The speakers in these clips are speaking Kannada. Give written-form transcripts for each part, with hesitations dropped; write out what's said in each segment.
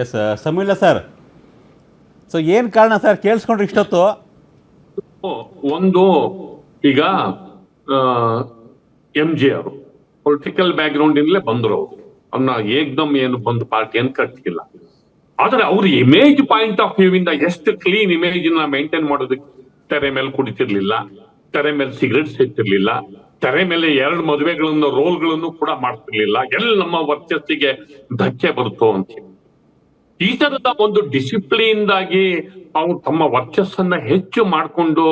S ಸಮೀಲ sir. ಸೊ ಏನು ಕಾರಣ ಸರ್ ಕೇಳಿಸ್ಕೊಂಡ್ರೆ ಇಷ್ಟೊತ್ತು? ಒಂದು ಈಗ MJ ಅವರು ಪೊಲಿಟಿಕಲ್ ಬ್ಯಾಕ್ ಗ್ರೌಂಡ್ ಇಂದಲೇ ಬಂದ್ರು. ಅವರು ಅವ್ರನ್ನ ಏಕ್ದಮ್ ಏನು ಬಂದು ಪಾರ್ಟಿ ಏನು ಕಟ್ಟಿಲ್ಲ. ಆದ್ರೆ ಅವ್ರ ಇಮೇಜ್ ಪಾಯಿಂಟ್ ಆಫ್ ವ್ಯೂ ಇಂದ ಎಷ್ಟು ಕ್ಲೀನ್ ಇಮೇಜ್ ನ ಮೇಂಟೈನ್ ಮಾಡೋದಕ್ಕೆ ತೆರೆ ಮೇಲೆ ಕುಡಿತಿರ್ಲಿಲ್ಲ, ತೆರೆ ಮೇಲೆ ಸಿಗರೇಟ್ ಸೇರ್ತಿರ್ಲಿಲ್ಲ, ತೆರೆ ಮೇಲೆ 2 ಮದುವೆಗಳನ್ನು ರೋಲ್ಗಳನ್ನು ಕೂಡ ಮಾಡ್ತಿರ್ಲಿಲ್ಲ. ಎಲ್ಲಿ ನಮ್ಮ ವರ್ಚಸ್ಸಿಗೆ ಧಕ್ಕೆ ಬರುತ್ತೋ ಅಂತ ಈ ತರದ ಒಂದು ಡಿಸಿಪ್ಲಿನ್ದಾಗಿ ಅವ್ರು ತಮ್ಮ ವರ್ಚಸ್ಸನ್ನ ಹೆಚ್ಚು ಮಾಡಿಕೊಂಡು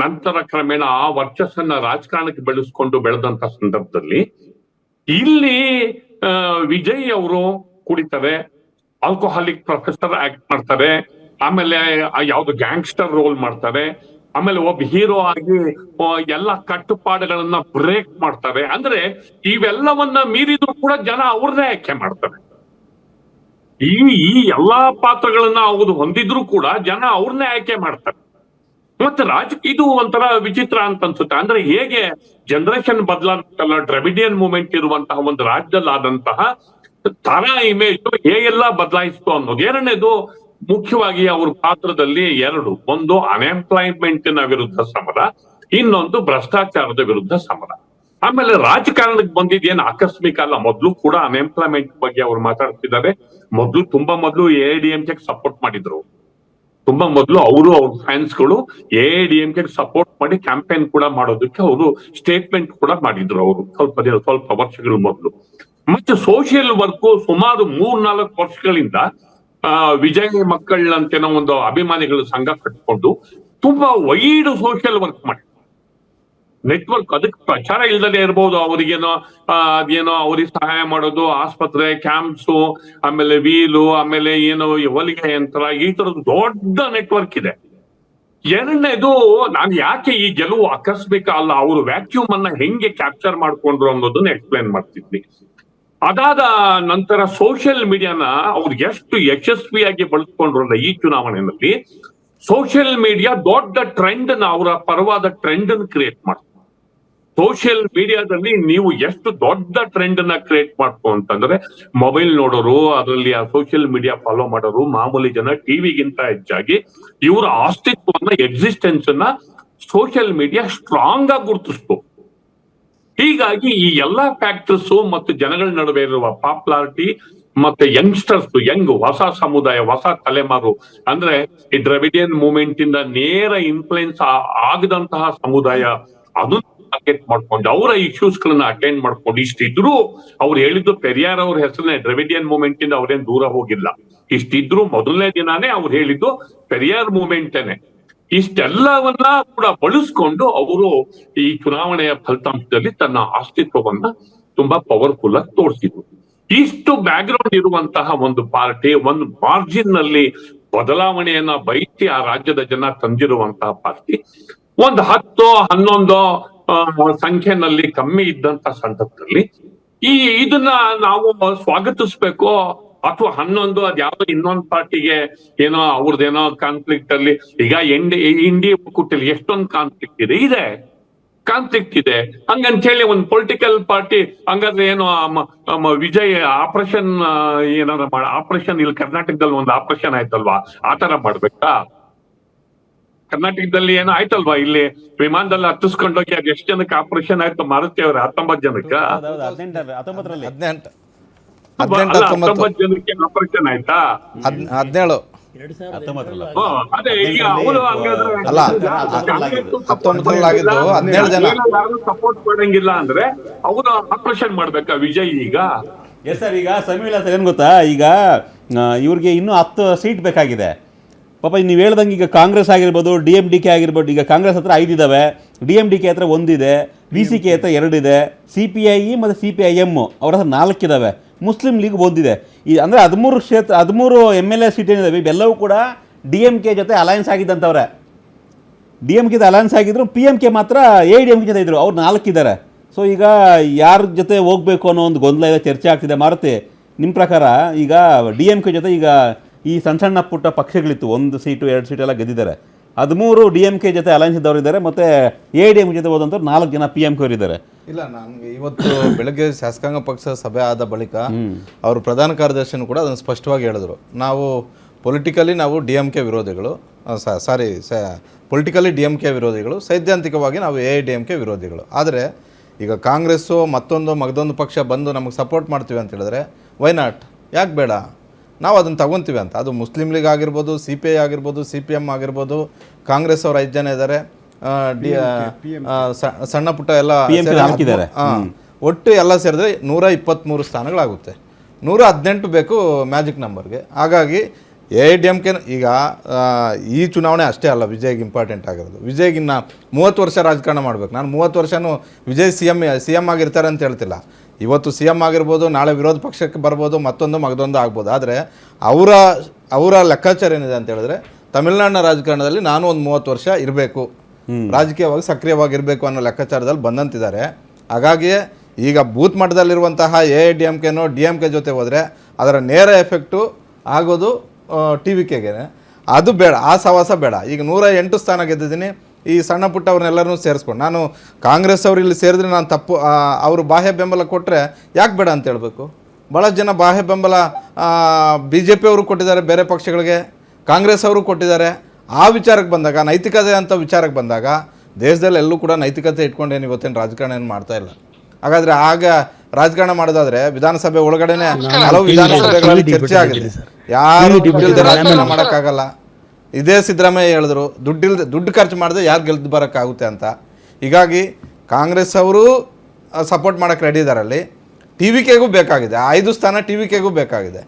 ನಂತರ ಕ್ರಮೇಣ ಆ ವರ್ಚಸ್ಸನ್ನ ರಾಜಕಾರಣಕ್ಕೆ ಬೆಳೆಸ್ಕೊಂಡು ಬೆಳೆದಂತ ಸಂದರ್ಭದಲ್ಲಿ ಇಲ್ಲಿ ವಿಜಯ್ ಅವರು ಕುಡಿತಾರೆ, ಆಲ್ಕೋಹಾಲಿಕ್ ಪ್ರೊಫೆಸರ್ ಆಕ್ಟ್ ಮಾಡ್ತಾರೆ, ಆಮೇಲೆ ಯಾವ್ದು ಗ್ಯಾಂಗ್ಸ್ಟರ್ ರೋಲ್ ಮಾಡ್ತಾರೆ, ಆಮೇಲೆ ಒಬ್ಬ ಹೀರೋ ಆಗಿ ಎಲ್ಲ ಕಟ್ಟುಪಾಡುಗಳನ್ನ ಬ್ರೇಕ್ ಮಾಡ್ತಾರೆ. ಅಂದ್ರೆ ಇವೆಲ್ಲವನ್ನ ಮೀರಿದ್ರು ಕೂಡ ಜನ ಅವ್ರನ್ನೇ ಆಯ್ಕೆ ಮಾಡ್ತಾರೆ. ಈ ಎಲ್ಲಾ ಪಾತ್ರಗಳನ್ನ ಅವ್ರು ಹೊಂದಿದ್ರು ಕೂಡ ಜನ ಅವ್ರನ್ನೇ ಆಯ್ಕೆ ಮಾಡ್ತಾರೆ. ಮತ್ತೆ ಇದು ಒಂಥರ ವಿಚಿತ್ರ ಅಂತ ಅನ್ಸುತ್ತೆ. ಅಂದ್ರೆ ಹೇಗೆ ಜನರೇಷನ್ ಬದಲಾಗುತ್ತಲ್ಲ, ಡ್ರಾವಿಡಿಯನ್ ಮೂವ್ಮೆಂಟ್ ಇರುವಂತಹ ಒಂದು ರಾಜ್ಯದಲ್ಲಿ ಆದಂತಹ ತರ ಇಮೇಜ್ ಹೇಗೆಲ್ಲ ಬದಲಾಯಿಸ್ತು ಅನ್ನೋದು. ಎರಡನೇದು ಮುಖ್ಯವಾಗಿ ಅವ್ರ ಪಾತ್ರದಲ್ಲಿ 2, ಒಂದು ಅನ್ಎಂಪ್ಲಾಯ್ಮೆಂಟಿನ ವಿರುದ್ಧ ಸಮರ, ಇನ್ನೊಂದು ಭ್ರಷ್ಟಾಚಾರದ ವಿರುದ್ಧ ಸಮರ. ಆಮೇಲೆ ರಾಜಕಾರಣಕ್ಕೆ ಬಂದಿದ್ದೇನು ಆಕಸ್ಮಿಕ ಅಲ್ಲ, ಮೊದ್ಲು ಕೂಡ ಅನ್ಎಂಪ್ಲಾಯ್ಮೆಂಟ್ ಬಗ್ಗೆ ಅವ್ರು ಮಾತಾಡ್ತಿದ್ದಾರೆ. ತುಂಬಾ ಮೊದಲು AIADMK ಸಪೋರ್ಟ್ ಮಾಡಿದ್ರು. ತುಂಬಾ ಮೊದಲು ಅವರು ಅವ್ರ ಫ್ಯಾನ್ಸ್ಗಳು AIADMK ಸಪೋರ್ಟ್ ಮಾಡಿ ಕ್ಯಾಂಪೇನ್ ಕೂಡ ಮಾಡೋದಕ್ಕೆ ಅವರು ಸ್ಟೇಟ್ಮೆಂಟ್ ಕೂಡ ಮಾಡಿದ್ರು. ಅವರು ಸ್ವಲ್ಪ ವರ್ಷಗಳ ಮೊದಲು. ಮತ್ತೆ ಸೋಷಿಯಲ್ ವರ್ಕ್ ಸುಮಾರು 3-4 ವರ್ಷಗಳಿಂದ ವಿಜಯ್ ಮಕ್ಕಳಂತೆನೋ ಒಂದು ಅಭಿಮಾನಿಗಳು ಸಂಘ ಕಟ್ಕೊಂಡು ತುಂಬಾ ವೈಡ್ ಸೋಷಿಯಲ್ ವರ್ಕ್ ಮಾಡಿ ನೆಟ್ವರ್ಕ್, ಅದಕ್ಕೆ ಪ್ರಚಾರ ಇಲ್ದಲೇ ಇರ್ಬೋದು, ಅವ್ರಿಗೇನೋ ಅದೇನೋ ಅವ್ರಿಗೆ ಸಹಾಯ ಮಾಡೋದು, ಆಸ್ಪತ್ರೆ ಕ್ಯಾಂಪ್ಸು, ಆಮೇಲೆ ವೀಲು, ಆಮೇಲೆ ಏನೋ ಹೊಲಿಗೆ ಯಂತ್ರ, ಈ ತರದ್ದು ದೊಡ್ಡ ನೆಟ್ವರ್ಕ್ ಇದೆ. ಎರಡನೇದು, ನಾನು ಯಾಕೆ ಈ ಗೆಲುವು ಆಕಸ್ಮಿಕ ಅಲ್ಲ, ಅವರು ವ್ಯಾಕ್ಯೂಮ್ ಅನ್ನ ಹೆಂಗೆ ಕ್ಯಾಪ್ಚರ್ ಮಾಡ್ಕೊಂಡ್ರು ಅನ್ನೋದನ್ನ ಎಕ್ಸ್ಪ್ಲೇನ್ ಮಾಡ್ತಿದ್ವಿ. ಅದಾದ ನಂತರ ಸೋಷಿಯಲ್ ಮೀಡಿಯಾನ ಅವ್ರು ಎಷ್ಟು ಯಶಸ್ವಿಯಾಗಿ ಬಳಸ್ಕೊಂಡ್ರು ಅಂದ್ರೆ ಈ ಚುನಾವಣೆಯಲ್ಲಿ ಸೋಷಿಯಲ್ ಮೀಡಿಯಾ ದೊಡ್ಡ ಟ್ರೆಂಡ್ ಅವರ ಪರವಾದ ಟ್ರೆಂಡ್ ಕ್ರಿಯೇಟ್ ಮಾಡ್ತಾರೆ. ಸೋಷಿಯಲ್ ಮೀಡಿಯಾದಲ್ಲಿ ನೀವು ಎಷ್ಟು ದೊಡ್ಡ ಟ್ರೆಂಡ್ ನ ಕ್ರಿಯೇಟ್ ಮಾಡ್ಕೊ ಅಂತಂದ್ರೆ, ಮೊಬೈಲ್ ನೋಡೋರು, ಅದರಲ್ಲಿ ಆ ಸೋಷಿಯಲ್ ಮೀಡಿಯಾ ಫಾಲೋ ಮಾಡೋರು, ಮಾಮೂಲಿ ಜನ ಟಿವಿಗಿಂತ ಹೆಚ್ಚಾಗಿ ಇವರ ಅಸ್ತಿತ್ವವನ್ನ, ಎಕ್ಸಿಸ್ಟೆನ್ಸ್ ಅನ್ನ ಸೋಷಿಯಲ್ ಮೀಡಿಯಾ ಸ್ಟ್ರಾಂಗ್ ಆಗಿ ಗುರುತಿಸ್ತು. ಹೀಗಾಗಿ ಈ ಎಲ್ಲಾ ಫ್ಯಾಕ್ಟರ್ಸ್ ಮತ್ತು ಜನಗಳ ನಡುವೆ ಇರುವ ಪಾಪ್ಯುಲಾರಿಟಿ ಮತ್ತೆ ಯಂಗ್ ಹೊಸ ಸಮುದಾಯ, ಹೊಸ ತಲೆಮಾರು, ಅಂದ್ರೆ ಈ ದ್ರವಿಡಿಯನ್ ಮೂವ್ಮೆಂಟ್ ಇಂದ ನೇರ ಇನ್ಫ್ಲುಯೆನ್ಸ್ ಆಗದಂತಹ ಸಮುದಾಯ, ಅದನ್ನ ಟಾರ್ಗೆಟ್ ಮಾಡ್ಕೊಂಡು ಅವರ ಇಶ್ಯೂಸ್ ಗಳನ್ನ ಅಟೆಂಡ್ ಮಾಡ್ಕೊಂಡು ಇಷ್ಟಿದ್ರು ಅವ್ರು ಹೇಳಿದ್ದು ಪೆರಿಯಾರ್ ಅವ್ರ ಹೆಸರನ್ನೇ, ದ್ರವಿಡಿಯನ್ ಮೂವ್ಮೆಂಟ್ ಇಂದ ಅವ್ರೇನ್ ದೂರ ಹೋಗಿಲ್ಲ. ಇಷ್ಟಿದ್ರು ಮೊದಲನೇ ದಿನಾನೇ ಅವ್ರು ಹೇಳಿದ್ದು ಪೆರಿಯಾರ್ ಮೂವ್ಮೆಂಟೇನೆ. ಇಷ್ಟೆಲ್ಲವನ್ನ ಕೂಡ ಬಳಸ್ಕೊಂಡು ಅವರು ಈ ಚುನಾವಣೆಯ ಫಲಿತಾಂಶದಲ್ಲಿ ತನ್ನ ಅಸ್ತಿತ್ವವನ್ನ ತುಂಬಾ ಪವರ್ಫುಲ್ ಆಗಿ ತೋರಿಸಿದ್ರು. ಇಷ್ಟು ಬ್ಯಾಕ್ ಗ್ರೌಂಡ್ ಇರುವಂತಹ ಒಂದು ಪಾರ್ಟಿ, ಒಂದು ಮಾರ್ಜಿನ್ ನಲ್ಲಿ ಬದಲಾವಣೆಯನ್ನ ಬಯಸಿ ಆ ರಾಜ್ಯದ ಜನ ತಂದಿರುವಂತಹ ಪಾರ್ಟಿ, ಒಂದು 10-11 ಸಂಖ್ಯೆನಲ್ಲಿ ಕಮ್ಮಿ ಇದ್ದಂತ ಸಂದರ್ಭದಲ್ಲಿ ಇದನ್ನ ನಾವು ಸ್ವಾಗತಿಸ್ಬೇಕು ಅಥವಾ 11 ಅದ್ಯಾವುದೋ ಇನ್ನೊಂದು ಪಾರ್ಟಿಗೆ ಏನೋ ಅವ್ರದ್ದೇನೋ ಕಾನ್ಫ್ಲಿಕ್ಟ್ ಅಲ್ಲಿ, ಈಗ ಇಂಡಿಯಾ ಒಕ್ಕೂಟಲ್ಲಿ ಎಷ್ಟೊಂದು ಕಾನ್ಫ್ಲಿಕ್ಟ್ ಇದೆ ಹಂಗಂತ ಹೇಳಿ ಒಂದು ಪೊಲಿಟಿಕಲ್ ಪಾರ್ಟಿ ಹಂಗಾದ್ರೆ ಏನೋ ವಿಜಯ್ ಆಪರೇಷನ್ ಏನಾರ ಆಪರೇಷನ್ ಇಲ್ಲಿ ಕರ್ನಾಟಕದಲ್ಲಿ ಒಂದು ಆಪರೇಷನ್ ಆಯ್ತಲ್ವಾ, ಆತರ ಮಾಡ್ಬೇಕಾ? ಕರ್ನಾಟಕದಲ್ಲಿ ಏನೋ ಆಯ್ತಲ್ವಾ, ಇಲ್ಲಿ ವಿಮಾನದಲ್ಲಿ ಹತ್ತಿಸ್ಕೊಂಡೋಗಿ ಅದ್ ಎಷ್ಟು ಜನಕ್ಕೆ ಆಪರೇಷನ್ ಆಯ್ತು ಮಾರುತಿ ಅವ್ರೆ? 19 ಜನಕ್ಕೆ 19 ಜನಕ್ಕೆ ಆಪರೇಷನ್ ಆಯ್ತಾ? 17 ಅದೇ ಈಗ ಅವರು ಸಪೋರ್ಟ್ ಮಾಡಂಗಿಲ್ಲ ಅಂದ್ರೆ ಅವರು ಆಪರೇಷನ್ ಮಾಡ್ಬೇಕಾ ವಿಜಯ್ ಈಗ? ಎಸ್ ಸರ್, ಈಗ ಸಮೀಲ ಸರ್ ಏನ್ ಗೊತ್ತಾ, ಈಗ ಇವ್ರಿಗೆ ಇನ್ನೂ 10 ಸೀಟ್ ಬೇಕಾಗಿದೆ. ಪಾಪ ನೀವು ಹೇಳ್ದಂಗೆ ಈಗ ಕಾಂಗ್ರೆಸ್ ಆಗಿರ್ಬೋದು, DMDK ಆಗಿರ್ಬೋದು, ಈಗ ಕಾಂಗ್ರೆಸ್ ಹತ್ರ 5 ಇದಾವೆ, DMDK ಹತ್ರ 1 ಇದೆ, VCK ಹತ್ರ 2 ಇದೆ, CPI ಮತ್ತು CPIM ಅವ್ರ ಹತ್ರ 4 ಇದಾವೆ, ಮುಸ್ಲಿಂ ಲೀಗ್ 1 ಇದೆ. ಈ ಅಂದರೆ 13 MLA ಸೀಟ್ ಏನಿದಾವೆ ಇವೆಲ್ಲವೂ ಕೂಡ DMK ಜೊತೆ ಅಲಯನ್ಸ್ ಆಗಿದ್ದಂಥವ್ರೆ. DMK ಅಲಯನ್ಸ್ ಆಗಿದ್ರು, PMK ಮಾತ್ರ AIADMK ಜೊತೆ ಇದ್ರು, ಅವ್ರು 4 ಇದ್ದಾರೆ. ಸೊ ಈಗ ಯಾರ ಜೊತೆ ಹೋಗ್ಬೇಕು ಅನ್ನೋ ಒಂದು ಗೊಂದಲ ಇದೆ, ಚರ್ಚೆ ಆಗ್ತಿದೆ. ಮಾರುತಿ, ನಿಮ್ಮ ಪ್ರಕಾರ ಈಗ DMK ಜೊತೆ ಈಗ ಈ ಸಣ್ಣ ಪುಟ್ಟ ಪಕ್ಷಗಳಿತ್ತು, 1 ಸೀಟು 2 ಸೀಟೆಲ್ಲ ಗೆದ್ದಿದ್ದಾರೆ. 13 DMK ಜೊತೆ ಅಲಯನ್ಸ್ ಇದ್ದವ್ರು ಇದ್ದಾರೆ, ಮತ್ತು AIADMK ಜೊತೆ ಹೋದಂಥವ್ರು 4 ಜನ PMK ಅವರು ಇದ್ದಾರೆ. ಇಲ್ಲ, ನನಗೆ ಇವತ್ತು ಬೆಳಗ್ಗೆ ಶಾಸಕಾಂಗ ಪಕ್ಷ ಸಭೆ ಆದ ಬಳಿಕ ಅವರು ಪ್ರಧಾನ ಕಾರ್ಯದರ್ಶಿನೂ ಕೂಡ ಅದನ್ನು ಸ್ಪಷ್ಟವಾಗಿ ಹೇಳಿದ್ರು. ನಾವು ಪೊಲಿಟಿಕಲಿ ನಾವು DMK ವಿರೋಧಿಗಳು, ಪೊಲಿಟಿಕಲಿ DMK ವಿರೋಧಿಗಳು, ಸೈದ್ಧಾಂತಿಕವಾಗಿ ನಾವು AIADMK ವಿರೋಧಿಗಳು. ಆದರೆ ಈಗ ಕಾಂಗ್ರೆಸ್ಸು ಮಗದೊಂದು ಪಕ್ಷ ಬಂದು ನಮಗೆ ಸಪೋರ್ಟ್ ಮಾಡ್ತೀವಿ ಅಂತ ಹೇಳಿದ್ರೆ ವೈ ನಾಟ್, ಯಾಕೆ ಬೇಡ, ನಾವು ಅದನ್ನು ತಗೊತೀವಿ ಅಂತ. ಅದು ಮುಸ್ಲಿಂ ಲೀಗ್ ಆಗಿರ್ಬೋದು, CPI ಆಗಿರ್ಬೋದು, CPM ಆಗಿರ್ಬೋದು, ಕಾಂಗ್ರೆಸ್ ಅವರು 5 ಜನ ಇದ್ದಾರೆ, ಸಣ್ಣ ಪುಟ್ಟ ಎಲ್ಲ ಹಾಕಿದ್ದಾರೆ. ಒಟ್ಟು ಎಲ್ಲ ಸೇರಿದ್ರೆ 123 ಸ್ಥಾನಗಳಾಗುತ್ತೆ. 118 ಬೇಕು ಮ್ಯಾಜಿಕ್ ನಂಬರ್ಗೆ. ಹಾಗಾಗಿ AIADMK ಈಗ ಈ ಚುನಾವಣೆ ಅಷ್ಟೇ ಅಲ್ಲ ವಿಜಯ್ಗೆ ಇಂಪಾರ್ಟೆಂಟ್ ಆಗಿರೋದು. ವಿಜಯ್ಗಿನ್ನ 30 ವರ್ಷ ರಾಜಕಾರಣ ಮಾಡಬೇಕು. ನಾನು 30 ವರ್ಷನೂ ವಿಜಯ್ CM ಆಗಿರ್ತಾರೆ ಅಂತ ಹೇಳ್ತಿಲ್ಲ. ಇವತ್ತು CM ಆಗಿರ್ಬೋದು, ನಾಳೆ ವಿರೋಧ ಪಕ್ಷಕ್ಕೆ ಬರ್ಬೋದು, ಮಗದೊಂದು ಆಗ್ಬೋದು. ಆದರೆ ಅವರ ಲೆಕ್ಕಾಚಾರ ಏನಿದೆ ಅಂತ ಹೇಳಿದ್ರೆ ತಮಿಳುನಾಡಿನ ರಾಜಕಾರಣದಲ್ಲಿ ನಾನು ಒಂದು 30 ವರ್ಷ ಇರಬೇಕು, ರಾಜಕೀಯವಾಗಿ ಸಕ್ರಿಯವಾಗಿರಬೇಕು ಅನ್ನೋ ಲೆಕ್ಕಾಚಾರದಲ್ಲಿ ಬಂದಂತಿದ್ದಾರೆ. ಹಾಗಾಗಿಯೇ ಈಗ ಬೂತ್ ಮಟ್ಟದಲ್ಲಿರುವಂತಹ AIADMKನೋ DMK ಜೊತೆ ಹೋದರೆ ಅದರ ನೇರ ಎಫೆಕ್ಟು ಆಗೋದು TVKಗೆ. ಅದು ಬೇಡ, ಆ ಸವಾಸ ಬೇಡ. ಈಗ 108 ಸ್ಥಾನ ಗೆದ್ದಿದ್ದೀನಿ, ಈ ಸಣ್ಣ ಪುಟ್ಟವ್ರನ್ನೆಲ್ಲರೂ ಸೇರಿಸ್ಕೊಂಡು ನಾನು ಕಾಂಗ್ರೆಸ್ ಅವರು ಇಲ್ಲಿ ಸೇರಿದ್ರೆ ನಾನು ತಪ್ಪು, ಅವರು ಬಾಹ್ಯ ಬೆಂಬಲ ಕೊಟ್ಟರೆ ಯಾಕೆ ಬೇಡ ಅಂತ ಹೇಳಬೇಕು. ಭಾಳ ಜನ ಬಾಹ್ಯ ಬೆಂಬಲ BJP ಅವರು ಕೊಟ್ಟಿದ್ದಾರೆ, ಬೇರೆ ಪಕ್ಷಗಳಿಗೆ ಕಾಂಗ್ರೆಸ್ ಅವರು ಕೊಟ್ಟಿದ್ದಾರೆ. ಆ ವಿಚಾರಕ್ಕೆ ಬಂದಾಗ, ನೈತಿಕತೆ ಅಂತ ವಿಚಾರಕ್ಕೆ ಬಂದಾಗ ದೇಶದಲ್ಲಿ ಎಲ್ಲೂ ಕೂಡ ನೈತಿಕತೆ ಇಟ್ಕೊಂಡೇನು ಇವತ್ತೇನು ರಾಜಕಾರಣ ಏನು ಮಾಡ್ತಾ ಇಲ್ಲ. ಹಾಗಾದರೆ ಆಗ ರಾಜಕಾರಣ ಮಾಡೋದಾದ್ರೆ ವಿಧಾನಸಭೆ ಒಳಗಡೆನೆ ಹಲವು ವಿಧಾನಸಭೆಗಳಲ್ಲಿ ಚರ್ಚೆ ಆಗಿದೆ. ಯಾರು ದುಡ್ಡಿಲ್ದೆ ರಾಜಕಾರಣ ಮಾಡೋಕ್ಕಾಗಲ್ಲ. ಇದೇ ಸಿದ್ದರಾಮಯ್ಯ ಹೇಳಿದ್ರು, ದುಡ್ಡು ಖರ್ಚು ಮಾಡಿದ್ರೆ ಯಾರು ಗೆದ್ದು ಬರೋಕ್ಕಾಗುತ್ತೆ ಅಂತ. ಹೀಗಾಗಿ ಕಾಂಗ್ರೆಸ್ ಅವರು ಸಪೋರ್ಟ್ ಮಾಡೋಕ್ಕೆ ರೆಡಿ ಇದ್ದಾರಲ್ಲಿ. TVKಗೂ ಬೇಕಾಗಿದೆ 5 ಸ್ಥಾನ, TVKಗೂ ಬೇಕಾಗಿದೆ.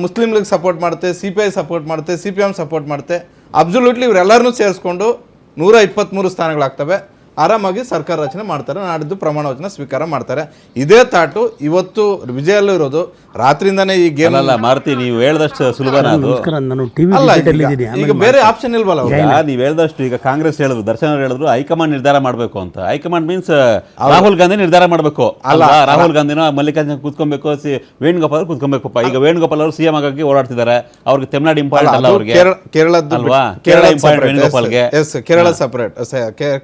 ಮುಸ್ಲಿಂ ಲೀಗ್ ಸಪೋರ್ಟ್ ಮಾಡುತ್ತೆ, CPI ಸಪೋರ್ಟ್ ಮಾಡುತ್ತೆ, CPM ಸಪೋರ್ಟ್ ಮಾಡುತ್ತೆ. ಅಬ್ಸಲ್ಯೂಟ್ಲಿ ಇವರೆಲ್ಲರನ್ನೂ ಸೇರಿಸ್ಕೊಂಡು 123 ಸ್ಥಾನಗಳಾಗ್ತವೆ. ಆರಾಮಾಗಿ ಸರ್ಕಾರ ರಚನೆ ಮಾಡ್ತಾರೆ. ನಾಡಿದ್ದು ಪ್ರಮಾಣ ವಚನ ಸ್ವೀಕಾರ ಮಾಡ್ತಾರೆ. ಇದೇ ತಾಟು ಇವತ್ತು ವಿಜಯಲ್ಲೂ ಇರೋದು. ರಾತ್ರಿಯಿಂದಾನೇ ಈ ಗೇಮ್ ಅಲ್ಲ ಮಾರುತಿ, ನೀವು ಹೇಳ್ದಷ್ಟು ಸುಲಭನ ಅದು ಅಲ್ಲ. ಈಗ ಬೇರೆ ಆಪ್ಷನ್ ಇಲ್ವಲ್ಲ. ನೀವು ಹೇಳ್ದಷ್ಟು ಈಗ ಕಾಂಗ್ರೆಸ್ ಹೇಳಿದ್ರು, ದರ್ಶನ್ ಅವರು ಹೇಳಿದ್ರು ಹೈಕಮಾಂಡ್ ನಿರ್ಧಾರ ಮಾಡಬೇಕು ಅಂತ. ಹೈಕಮಾಂಡ್ ಮೀನ್ಸ್ ರಾಹುಲ್ ಗಾಂಧಿ ನಿರ್ಧಾರ ಮಾಡಬೇಕು ಅಲ್ಲ. ರಾಹುಲ್ ಗಾಂಧಿನೋ ಮಲ್ಲಿಕಾರ್ಜುನ ಕೂತ್ಕೊಬೇಕು, ವೇಣುಗೋಪಾಲ್ ಅವರು ಕೂತ್ಕೊಬೇಕಪ್ಪ. ಈಗ ವೇಣುಗೋಪಾಲ್ ಅವರು CM ಆಗಿ ಓಡಾಡ್ತಿದ್ದಾರೆ. ಅವ್ರಿಗೆ ತಮಿಳ್ನಾಡು ಇಂಪಾರ್ಟೆಂಟ್ ಅಲ್ಲ, ಅವ್ರಿಗೆ ಕೇರಳದ್ದು ಅಲ್ವಾ? ಕೇರಳ ಇಂಪಾರ್ಟೆಂಟ್ ವೇಣುಗೋಪಾಲ್ಗೆ. Kerala separate,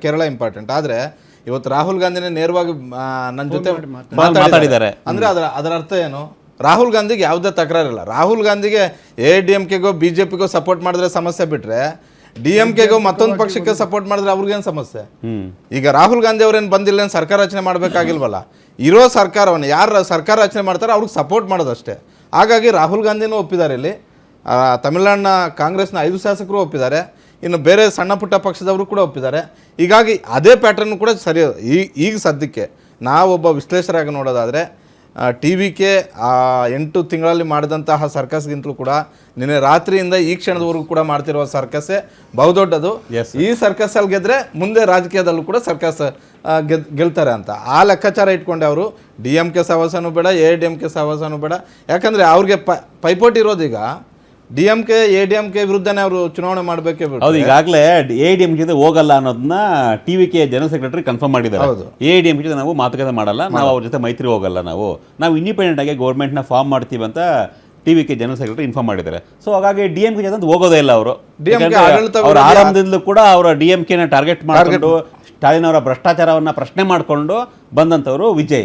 Kerala important. ಆದ್ರೆ ಇವತ್ತು ರಾಹುಲ್ ಗಾಂಧಿನೇ ನೇರವಾಗಿ ನನ್ನ ಜೊತೆ ಮಾತಾಡಿದ್ದಾರೆ. ಅಂದ್ರೆ ಅದರ ಅರ್ಥ ಏನು? ರಾಹುಲ್ ಗಾಂಧಿಗೆ ಯಾವುದೇ ತಕರಾರಿಲ್ಲ. ರಾಹುಲ್ ಗಾಂಧಿಗೆ AIADMKಗೋ BJPಗೋ ಸಪೋರ್ಟ್ ಮಾಡಿದ್ರೆ ಸಮಸ್ಯೆ ಬಿಟ್ರೆ DMKಗೋ ಮತ್ತೊಂದು ಪಕ್ಷಕ್ಕೆ ಸಪೋರ್ಟ್ ಮಾಡಿದ್ರೆ ಅವ್ರಿಗೇನು ಸಮಸ್ಯೆ? ಈಗ ರಾಹುಲ್ ಗಾಂಧಿ ಅವ್ರೇನು ಬಂದಿಲ್ಲ, ಸರ್ಕಾರ ರಚನೆ ಮಾಡಬೇಕಾಗಿಲ್ವಲ್ಲ. ಇರೋ ಸರ್ಕಾರವನ್ನು ಯಾರು ಸರ್ಕಾರ ರಚನೆ ಮಾಡ್ತಾರೆ ಅವ್ರಿಗೆ ಸಪೋರ್ಟ್ ಮಾಡೋದಷ್ಟೇ. ಹಾಗಾಗಿ ರಾಹುಲ್ ಗಾಂಧಿನೂ ಒಪ್ಪಿದ್ದಾರೆ. ಇಲ್ಲಿ ತಮಿಳುನಾಡಿನ ಕಾಂಗ್ರೆಸ್ನ 5 ಶಾಸಕರು ಒಪ್ಪಿದ್ದಾರೆ. ಇನ್ನು ಬೇರೆ ಸಣ್ಣ ಪುಟ್ಟ ಪಕ್ಷದವರು ಕೂಡ ಒಪ್ಪಿದ್ದಾರೆ. ಹೀಗಾಗಿ ಅದೇ ಪ್ಯಾಟರ್ನ್ ಕೂಡ ಸರಿ. ಈಗ ಸದ್ಯಕ್ಕೆ ನಾವೊಬ್ಬ ವಿಶ್ಲೇಷಕರಾಗಿ ನೋಡೋದಾದರೆ TVK 8 ತಿಂಗಳಲ್ಲಿ ಮಾಡಿದಂತಹ ಸರ್ಕಸ್ಗಿಂತಲೂ ಕೂಡ ನಿನ್ನೆ ರಾತ್ರಿಯಿಂದ ಈ ಕ್ಷಣದವರೆಗೂ ಕೂಡ ಮಾಡ್ತಿರುವ ಸರ್ಕಸ್ಸೇ ಬಹುದೊಡ್ಡದು. ಈ ಸರ್ಕಸ್ಸಲ್ಲಿ ಗೆದ್ರೆ ಮುಂದೆ ರಾಜಕೀಯದಲ್ಲೂ ಕೂಡ ಸರ್ಕಸ್ ಗೆಲ್ತಾರೆ ಅಂತ ಆ ಲೆಕ್ಕಾಚಾರ ಇಟ್ಕೊಂಡೆ ಅವರು DMK ಸಹವಾಸನೂ ಬೇಡ, AIADMK ಸಹವಾಸನೂ ಬೇಡ. ಯಾಕಂದರೆ ಅವ್ರಿಗೆ ಪೈಪೋಟಿ ಇರೋದೀಗ DMK AIADMK ವಿರುದ್ಧನೇ ಅವರು ಚುನಾವಣೆ ಮಾಡಬೇಕೇ. ಹೌದು, ಈಗಾಗಲೇ AIADMK ಜೊತೆ ಹೋಗಲ್ಲ ಅನ್ನೋದನ್ನ TVK ಜನರಲ್ ಸೆಕ್ರೆಟರಿ ಕನ್ಫರ್ಮ್ ಮಾಡಿದ್ದಾರೆ. AIADMK ಜೊತೆ ನಾವು ಮಾತುಕತೆ ಮಾಡಲ್ಲ, ನಾವು ಅವ್ರ ಜೊತೆ ಮೈತ್ರಿ ಹೋಗಲ್ಲ, ನಾವು ಇಂಡಿಪೆಂಡೆಂಟ್ ಆಗಿ ಗೌರ್ಮೆಂಟ್ನ ಫಾರ್ಮ್ ಮಾಡ್ತೀವಿ ಅಂತ TVK ಜನರಲ್ ಸೆಕ್ರೆಟರಿ ಇನ್ಫಾರ್ಮ್ ಮಾಡಿದ್ದಾರೆ. ಸೊ ಹಾಗಾಗಿ DMK ಜೊತೆ ಹೋಗೋದೇ ಇಲ್ಲ ಅವರು. ಅವ್ರ ಆರಂಭದಿಂದಲೂ ಕೂಡ ಅವರ DMKನ ಟಾರ್ಗೆಟ್ ಮಾಡಿಕೊಂಡು ಸ್ಟಾಲಿನ್ ಅವರ ಭ್ರಷ್ಟಾಚಾರವನ್ನ ಪ್ರಶ್ನೆ ಮಾಡಿಕೊಂಡು ಬಂದಂಥವ್ರು ವಿಜಯ್.